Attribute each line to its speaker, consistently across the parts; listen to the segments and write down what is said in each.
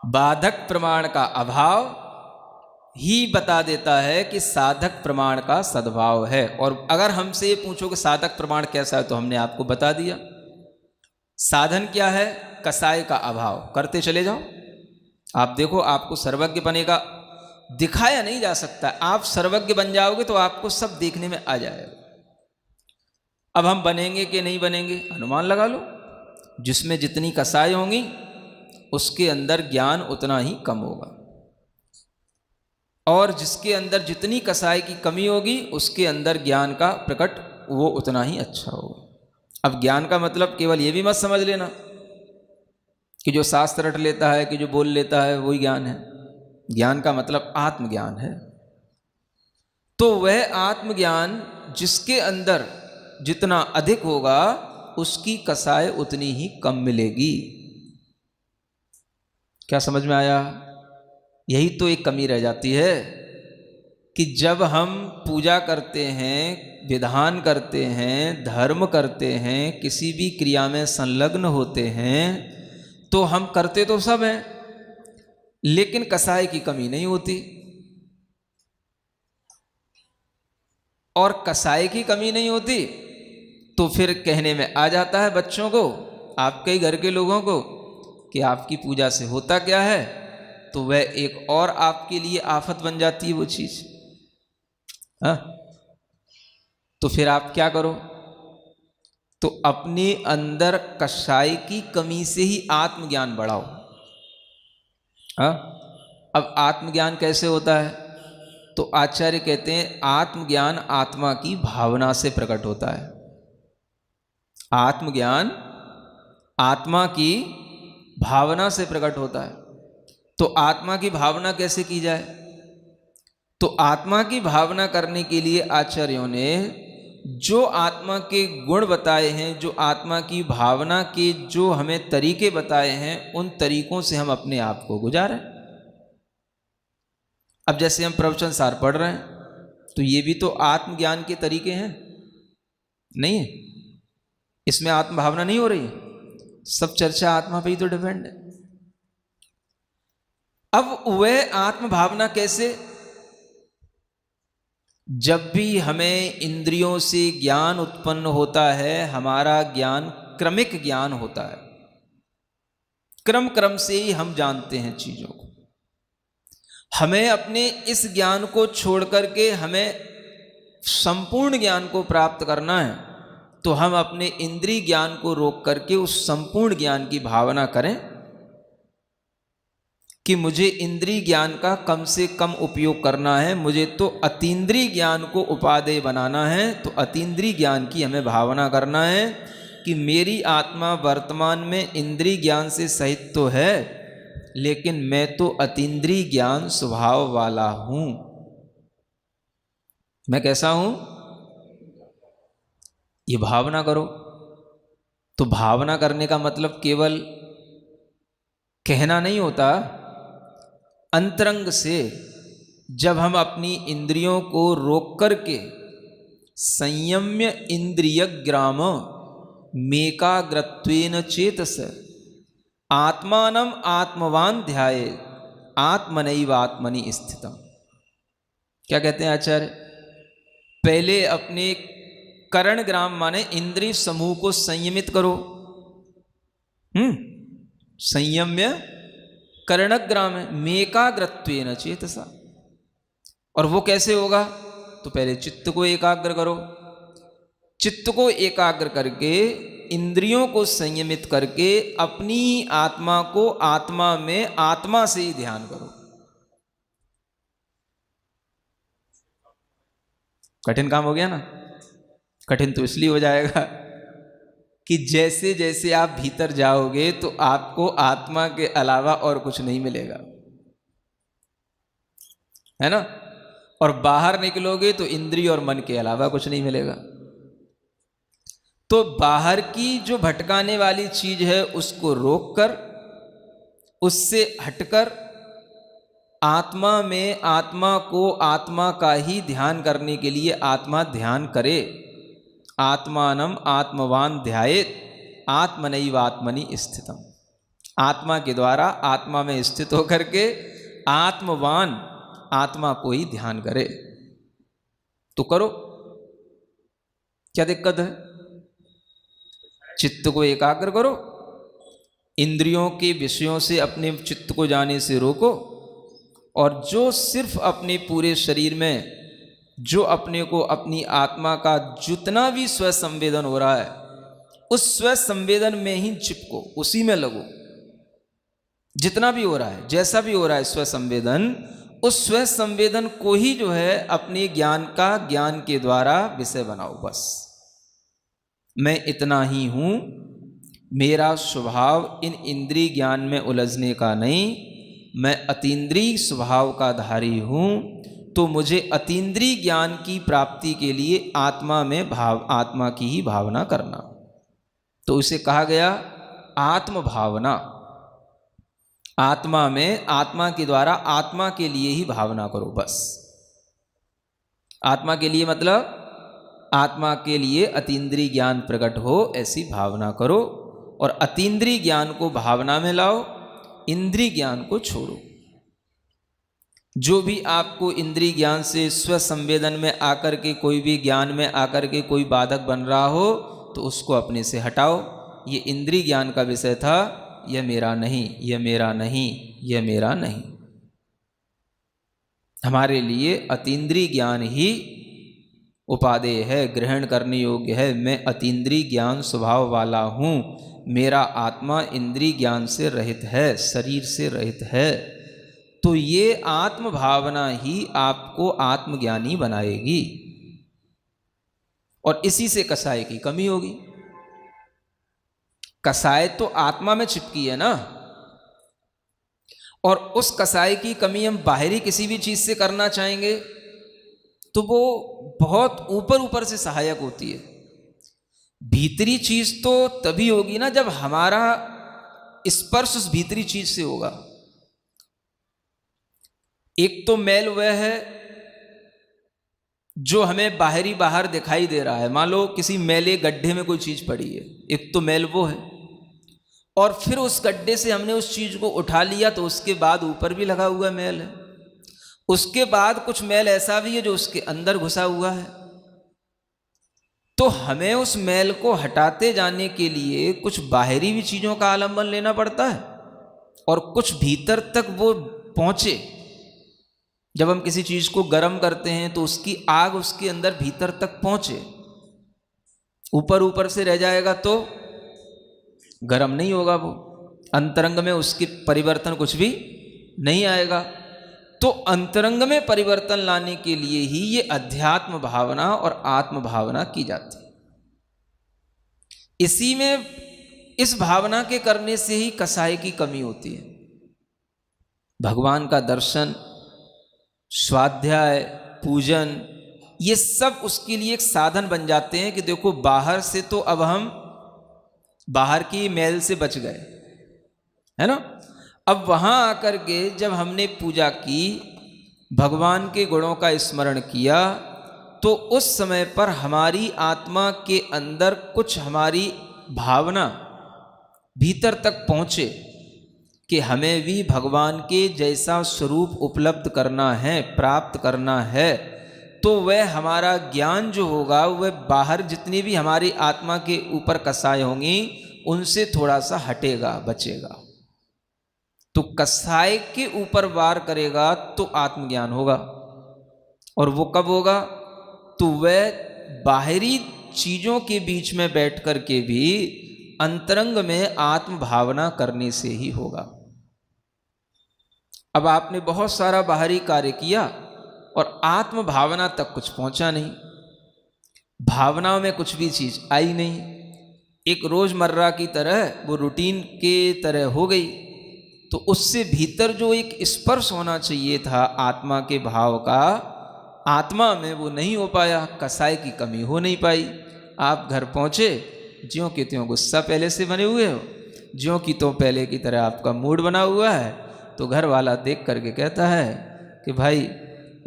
Speaker 1: बाधक प्रमाण का अभाव ही बता देता है कि साधक प्रमाण का सद्भाव है। और अगर हमसे ये पूछो कि साधक प्रमाण कैसा है, तो हमने आपको बता दिया। साधन क्या है? कसाय का अभाव। करते चले जाओ, आप देखो, आपको सर्वज्ञ बनेगा, दिखाया नहीं जा सकता। आप सर्वज्ञ बन जाओगे तो आपको सब देखने में आ जाएगा। अब हम बनेंगे कि नहीं बनेंगे, अनुमान लगा लो। जिसमें जितनी कसाय होंगी उसके अंदर ज्ञान उतना ही कम होगा, और जिसके अंदर जितनी कसाय की कमी होगी उसके अंदर ज्ञान का प्रकट वो उतना ही अच्छा होगा। अब ज्ञान का मतलब केवल ये भी मत समझ लेना कि जो शास्त्र रट लेता है, कि जो बोल लेता है वही ज्ञान है। ज्ञान का मतलब आत्मज्ञान है। तो वह आत्मज्ञान जिसके अंदर जितना अधिक होगा उसकी कसाय उतनी ही कम मिलेगी। क्या समझ में आया? यही तो एक कमी रह जाती है कि जब हम पूजा करते हैं, विधान करते हैं, धर्म करते हैं, किसी भी क्रिया में संलग्न होते हैं, तो हम करते तो सब हैं, लेकिन कसाय की कमी नहीं होती। और कसाय की कमी नहीं होती तो फिर कहने में आ जाता है बच्चों को, आपके ही घर के लोगों को, कि आपकी पूजा से होता क्या है, तो वह एक और आपके लिए आफत बन जाती है वो चीज। हाँ, तो फिर आप क्या करो? तो अपने अंदर कसाई की कमी से ही आत्मज्ञान बढ़ाओ। हाँ, अब आत्मज्ञान कैसे होता है? तो आचार्य कहते हैं आत्मज्ञान आत्मा की भावना से प्रकट होता है। आत्मज्ञान आत्मा की भावना से प्रकट होता है। तो आत्मा की भावना कैसे की जाए? तो आत्मा की भावना करने के लिए आचार्यों ने जो आत्मा के गुण बताए हैं, जो आत्मा की भावना के जो हमें तरीके बताए हैं, उन तरीकों से हम अपने आप को गुजारें। अब जैसे हम प्रवचन सार पढ़ रहे हैं, तो ये भी तो आत्मज्ञान के तरीके हैं, नहीं है? इसमें आत्म भावना नहीं हो रही है, सब चर्चा आत्मा पे ही तो डिपेंड है। अब वह आत्म भावना कैसे? जब भी हमें इंद्रियों से ज्ञान उत्पन्न होता है, हमारा ज्ञान क्रमिक ज्ञान होता है, क्रम क्रम से ही हम जानते हैं चीजों को। हमें अपने इस ज्ञान को छोड़ करके हमें संपूर्ण ज्ञान को प्राप्त करना है, तो हम अपने इंद्रिय ज्ञान को रोक करके उस संपूर्ण ज्ञान की भावना करें कि मुझे इंद्रिय ज्ञान का कम से कम उपयोग करना है, मुझे तो अतीन्द्रिय ज्ञान को उपादेय बनाना है। तो अतीन्द्रिय ज्ञान की हमें भावना करना है कि मेरी आत्मा वर्तमान में इंद्रिय ज्ञान से सहित तो है, लेकिन मैं तो अतीन्द्रिय ज्ञान स्वभाव वाला हूं। मैं कैसा हूं? ये भावना करो। तो भावना करने का मतलब केवल कहना नहीं होता, अंतरंग से जब हम अपनी इंद्रियों को रोक करके संयम्य इंद्रिय ग्राम मेकाग्रत्वेन चेतस आत्मानम आत्मवान ध्याये आत्मनैव आत्मनि स्थितम। क्या कहते हैं आचार्य? पहले अपने करण ग्राम माने इंद्रिय समूह को संयमित करो। संयम्य करणग्राम है, मेकाग्रत्वेन चेतसा। और वो कैसे होगा? तो पहले चित्त को एकाग्र करो। चित्त को एकाग्र करके इंद्रियों को संयमित करके अपनी आत्मा को आत्मा में आत्मा से ही ध्यान करो। कठिन काम हो गया ना? कठिन तो इसलिए हो जाएगा कि जैसे जैसे आप भीतर जाओगे तो आपको आत्मा के अलावा और कुछ नहीं मिलेगा, है ना? और बाहर निकलोगे तो इंद्रिय और मन के अलावा कुछ नहीं मिलेगा। तो बाहर की जो भटकाने वाली चीज है उसको रोककर, उससे हटकर आत्मा में आत्मा को आत्मा का ही ध्यान करने के लिए आत्मा ध्यान करे। आत्मानम आत्मवान ध्यायेत आत्मनैव आत्मनि स्थितम। आत्मा के द्वारा आत्मा में स्थित होकर के आत्मवान आत्मा को ही ध्यान करे। तो करो, क्या दिक्कत है? चित्त को एकाग्र करो, इंद्रियों के विषयों से अपने चित्त को जाने से रोको, और जो सिर्फ अपने पूरे शरीर में जो अपने को अपनी आत्मा का जितना भी स्व संवेदन हो रहा है उस स्व संवेदन में ही चिपको, उसी में लगो। जितना भी हो रहा है, जैसा भी हो रहा है स्व संवेदन, उस स्व संवेदन को ही जो है अपने ज्ञान का, ज्ञान के द्वारा विषय बनाओ। बस मैं इतना ही हूं, मेरा स्वभाव इन इंद्रिय ज्ञान में उलझने का नहीं, मैं अतीन्द्रिय स्वभाव का धारी हूं। तो मुझे अतीन्द्रिय ज्ञान की प्राप्ति के लिए आत्मा में आत्मा की ही भावना करना। तो उसे कहा गया आत्म भावना। आत्मा में, आत्मा के द्वारा आत्मा के लिए ही भावना करो। बस आत्मा के लिए मतलब आत्मा के लिए अतीन्द्रिय ज्ञान प्रकट हो, ऐसी भावना करो, और अतीन्द्रिय ज्ञान को भावना में लाओ, इंद्रिय ज्ञान को छोड़ो। जो भी आपको इंद्रिय ज्ञान से स्व संवेदन में आकर के, कोई भी ज्ञान में आकर के कोई बाधक बन रहा हो, तो उसको अपने से हटाओ। ये इंद्रिय ज्ञान का विषय था, यह मेरा नहीं, यह मेरा नहीं, यह मेरा नहीं। हमारे लिए अतीन्द्रिय ज्ञान ही उपादेय है, ग्रहण करने योग्य है। मैं अतीन्द्रिय ज्ञान स्वभाव वाला हूँ, मेरा आत्मा इंद्रिय ज्ञान से रहित है, शरीर से रहित है। तो ये आत्म भावना ही आपको आत्मज्ञानी बनाएगी, और इसी से कसाय की कमी होगी। कसाय तो आत्मा में चिपकी है ना, और उस कसाय की कमी हम बाहरी किसी भी चीज से करना चाहेंगे तो वो बहुत ऊपर ऊपर से सहायक होती है। भीतरी चीज तो तभी होगी ना जब हमारा स्पर्श उस भीतरी चीज से होगा। एक तो मैल वह है जो हमें बाहर दिखाई दे रहा है, मान लो किसी मैले गड्ढे में कोई चीज पड़ी है, एक तो मैल वो है, और फिर उस गड्ढे से हमने उस चीज को उठा लिया तो उसके बाद ऊपर भी लगा हुआ मैल है, उसके बाद कुछ मैल ऐसा भी है जो उसके अंदर घुसा हुआ है। तो हमें उस मैल को हटाते जाने के लिए कुछ बाहरी भी चीजों का आलंबन लेना पड़ता है, और कुछ भीतर तक वो पहुंचे। जब हम किसी चीज को गर्म करते हैं तो उसकी आग उसके अंदर भीतर तक पहुंचे। ऊपर ऊपर से रह जाएगा तो गर्म नहीं होगा, वो अंतरंग में उसके परिवर्तन कुछ भी नहीं आएगा। तो अंतरंग में परिवर्तन लाने के लिए ही ये अध्यात्म भावना और आत्म भावना की जाती है। इसी में, इस भावना के करने से ही कसाय की कमी होती है। भगवान का दर्शन, स्वाध्याय, पूजन, ये सब उसके लिए एक साधन बन जाते हैं कि देखो बाहर से तो अब हम बाहर की मैल से बच गए, है ना। अब वहां आकर के जब हमने पूजा की, भगवान के गुणों का स्मरण किया, तो उस समय पर हमारी आत्मा के अंदर कुछ हमारी भावना भीतर तक पहुंचे कि हमें भी भगवान के जैसा स्वरूप उपलब्ध करना है, प्राप्त करना है। तो वह हमारा ज्ञान जो होगा वह बाहर जितनी भी हमारी आत्मा के ऊपर कसाय होंगी उनसे थोड़ा सा हटेगा, बचेगा। तो कसाय के ऊपर वार करेगा तो आत्मज्ञान होगा। और वो कब होगा? तो वह बाहरी चीजों के बीच में बैठ कर के भी अंतरंग में आत्म भावना करने से ही होगा। अब आपने बहुत सारा बाहरी कार्य किया और आत्म भावना तक कुछ पहुंचा नहीं, भावनाओं में कुछ भी चीज आई नहीं, एक रोजमर्रा की तरह वो रूटीन के तरह हो गई। तो उससे भीतर जो एक स्पर्श होना चाहिए था आत्मा के भाव का, आत्मा में वो नहीं हो पाया, कसाय की कमी हो नहीं पाई। आप घर पहुंचे, ज्यों के त्यों गुस्सा पहले से बने हुए हो, ज्यों की तो पहले की तरह आपका मूड बना हुआ है। तो घर वाला देख करके कहता है कि भाई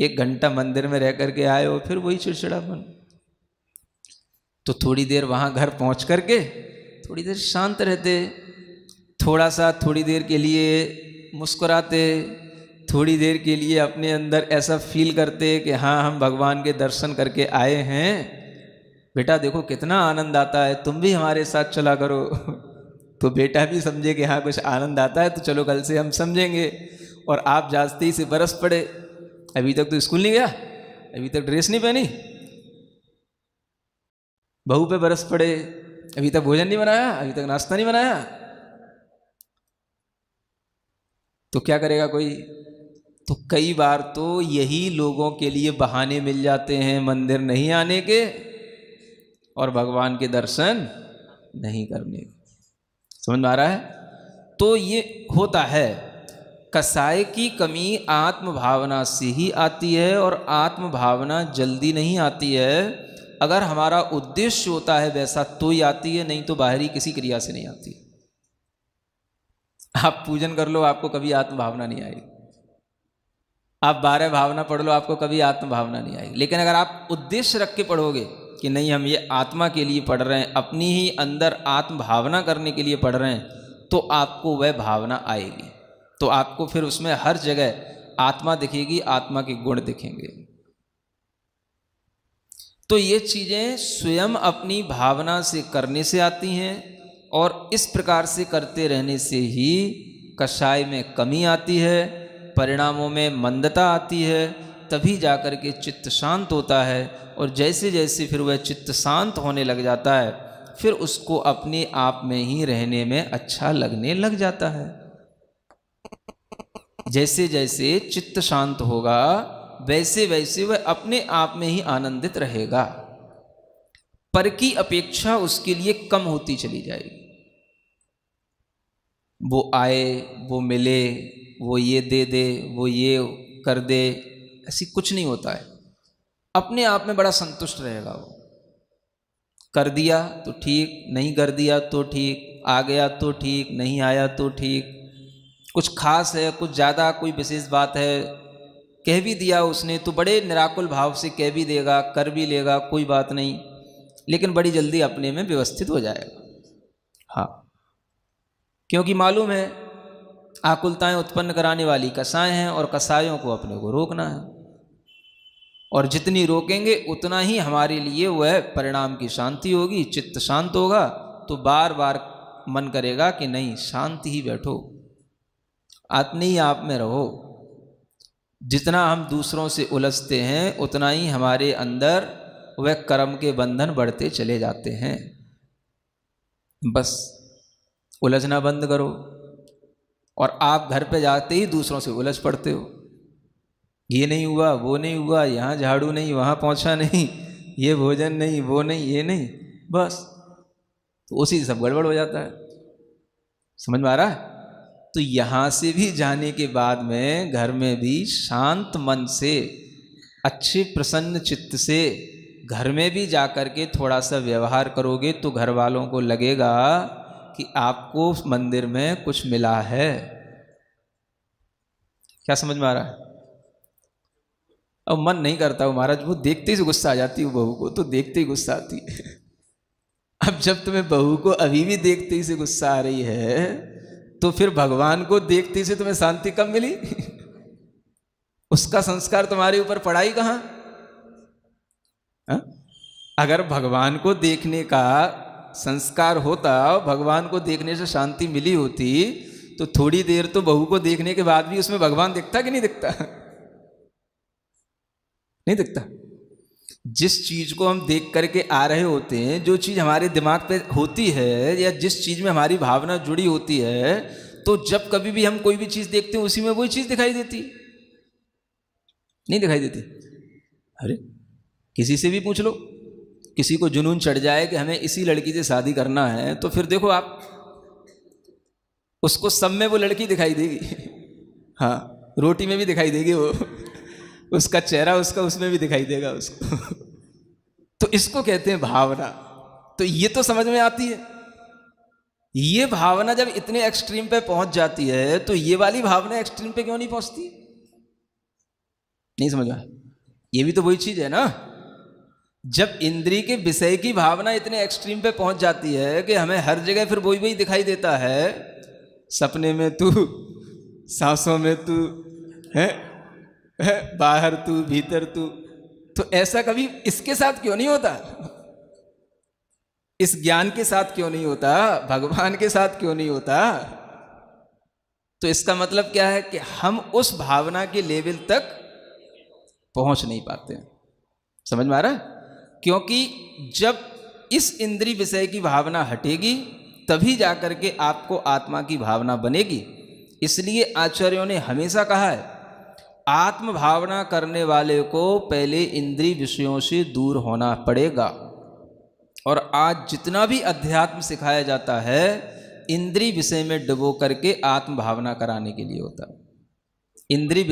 Speaker 1: 1 घंटा मंदिर में रह करके आए हो, फिर वही चिड़चिड़ापन। तो थोड़ी देर वहां घर पहुंच करके थोड़ी देर शांत रहते, थोड़ा सा थोड़ी देर के लिए मुस्कुराते, थोड़ी देर के लिए अपने अंदर ऐसा फील करते कि हाँ हम भगवान के दर्शन करके आए हैं, बेटा देखो कितना आनंद आता है, तुम भी हमारे साथ चला करो। तो बेटा भी समझे कि हाँ कुछ आनंद आता है, तो चलो कल से हम समझेंगे। और आप जाते ही से बरस पड़े, अभी तक तो स्कूल नहीं गया, अभी तक ड्रेस नहीं पहनी, बहू पे बरस पड़े, अभी तक भोजन नहीं बनाया, अभी तक नाश्ता नहीं बनाया। तो क्या करेगा कोई? तो कई बार तो यही लोगों के लिए बहाने मिल जाते हैं मंदिर नहीं आने के और भगवान के दर्शन नहीं करने के। समझ में आ रहा है? तो ये होता है, कसाय की कमी आत्म भावना से ही आती है, और आत्म भावना जल्दी नहीं आती है। अगर हमारा उद्देश्य होता है वैसा तो ही आती है, नहीं तो बाहरी किसी क्रिया से नहीं आती। आप पूजन कर लो, आपको कभी आत्म भावना नहीं आएगी। आप 12 भावना पढ़ लो, आपको कभी आत्म भावना नहीं आएगी। लेकिन अगर आप उद्देश्य रख के पढ़ोगे कि नहीं हम ये आत्मा के लिए पढ़ रहे हैं, अपनी ही अंदर आत्म भावना करने के लिए पढ़ रहे हैं, तो आपको वह भावना आएगी। तो आपको फिर उसमें हर जगह आत्मा दिखेगी, आत्मा के गुण दिखेंगे। तो ये चीज़ें स्वयं अपनी भावना से करने से आती हैं, और इस प्रकार से करते रहने से ही कषाय में कमी आती है, परिणामों में मंदता आती है, तभी जाकर के चित्त शांत होता है। और जैसे जैसे फिर वह चित्त शांत होने लग जाता है, फिर उसको अपने आप में ही रहने में अच्छा लगने लग जाता है। जैसे जैसे चित्त शांत होगा वैसे वैसे वह अपने आप में ही आनंदित रहेगा, पर की अपेक्षा उसके लिए कम होती चली जाएगी। वो आए, वो मिले, वो ये दे दे, वो ये कर दे, ऐसी कुछ नहीं होता है। अपने आप में बड़ा संतुष्ट रहेगा। वो कर दिया तो ठीक, नहीं कर दिया तो ठीक, आ गया तो ठीक, नहीं आया तो ठीक, कुछ खास है, कुछ ज़्यादा कोई विशेष बात है, कह भी दिया उसने तो बड़े निराकुल भाव से कह भी देगा, कर भी लेगा, कोई बात नहीं, लेकिन बड़ी जल्दी अपने में व्यवस्थित हो जाएगा। हाँ, क्योंकि मालूम है आकुलताएं उत्पन्न कराने वाली कसाय हैं, और कसायों को अपने को रोकना है, और जितनी रोकेंगे उतना ही हमारे लिए वह परिणाम की शांति होगी। चित्त शांत होगा तो बार बार मन करेगा कि नहीं शांति ही बैठो, अपने ही आप में रहो। जितना हम दूसरों से उलझते हैं उतना ही हमारे अंदर वह कर्म के बंधन बढ़ते चले जाते हैं। बस उलझना बंद करो, और आप घर पे जाते ही दूसरों से उलझ पड़ते हो। ये नहीं हुआ, वो नहीं हुआ, यहाँ झाड़ू नहीं, वहाँ पहुँचा नहीं, ये भोजन नहीं, वो नहीं, ये नहीं, बस तो उसी से सब गड़बड़ हो जाता है। समझ में आ रहा है? तो यहाँ से भी जाने के बाद में घर में भी शांत मन से, अच्छे प्रसन्न चित्त से घर में भी जाकर के थोड़ा सा व्यवहार करोगे तो घर वालों को लगेगा कि आपको मंदिर में कुछ मिला है। क्या समझ में आ रहा है? अब मन नहीं करता वो महाराज, वो देखते ही गुस्सा आ जाती है बहू को, तो देखते ही गुस्सा आती है। अब जब तुम्हें बहू को अभी भी देखते ही से गुस्सा आ रही है, तो फिर भगवान को देखते ही से तुम्हें शांति कब मिली? उसका संस्कार तुम्हारे ऊपर पड़ा ही कहाँ? अगर भगवान को देखने का संस्कार होता, भगवान को देखने से शांति मिली होती, तो थोड़ी देर तो बहू को देखने के बाद भी उसमें भगवान दिखता कि नहीं दिखता? नहीं दिखता। जिस चीज को हम देख करके आ रहे होते हैं, जो चीज हमारे दिमाग पे होती है, या जिस चीज में हमारी भावना जुड़ी होती है, तो जब कभी भी हम कोई भी चीज देखते हैं उसी में वही चीज दिखाई देती, नहीं दिखाई देती? अरे किसी से भी पूछ लो, किसी को जुनून चढ़ जाए कि हमें इसी लड़की से शादी करना है, तो फिर देखो आप, उसको सब में वो लड़की दिखाई देगी। हाँ, रोटी में भी दिखाई देगी वो, उसका चेहरा उसका उसमें भी दिखाई देगा उसको। तो इसको कहते हैं भावना। तो ये तो समझ में आती है। ये भावना जब इतने एक्सट्रीम पे पहुंच जाती है, तो ये वाली भावना एक्सट्रीम पे क्यों नहीं पहुंचती? नहीं समझ में? ये भी तो वही चीज है ना। जब इंद्रिय के विषय की भावना इतने एक्सट्रीम पे पहुंच जाती है कि हमें हर जगह फिर वही वही दिखाई देता है, सपने में तू, सांसों में तू है, बाहर तू, भीतर तू। तो ऐसा कभी इसके साथ क्यों नहीं होता? इस ज्ञान के साथ क्यों नहीं होता? भगवान के साथ क्यों नहीं होता? तो इसका मतलब क्या है कि हम उस भावना के लेवल तक पहुंच नहीं पाते हैं। समझ में आ रहा है? क्योंकि जब इस इंद्रिय विषय की भावना हटेगी तभी जाकर के आपको आत्मा की भावना बनेगी। इसलिए आचार्यों ने हमेशा कहा है, आत्म भावना करने वाले को पहले इंद्रिय विषयों से दूर होना पड़ेगा। और आज जितना भी अध्यात्म सिखाया जाता है इंद्रिय विषय में डुबो करके आत्म भावना कराने के लिए होता है। इंद्रिय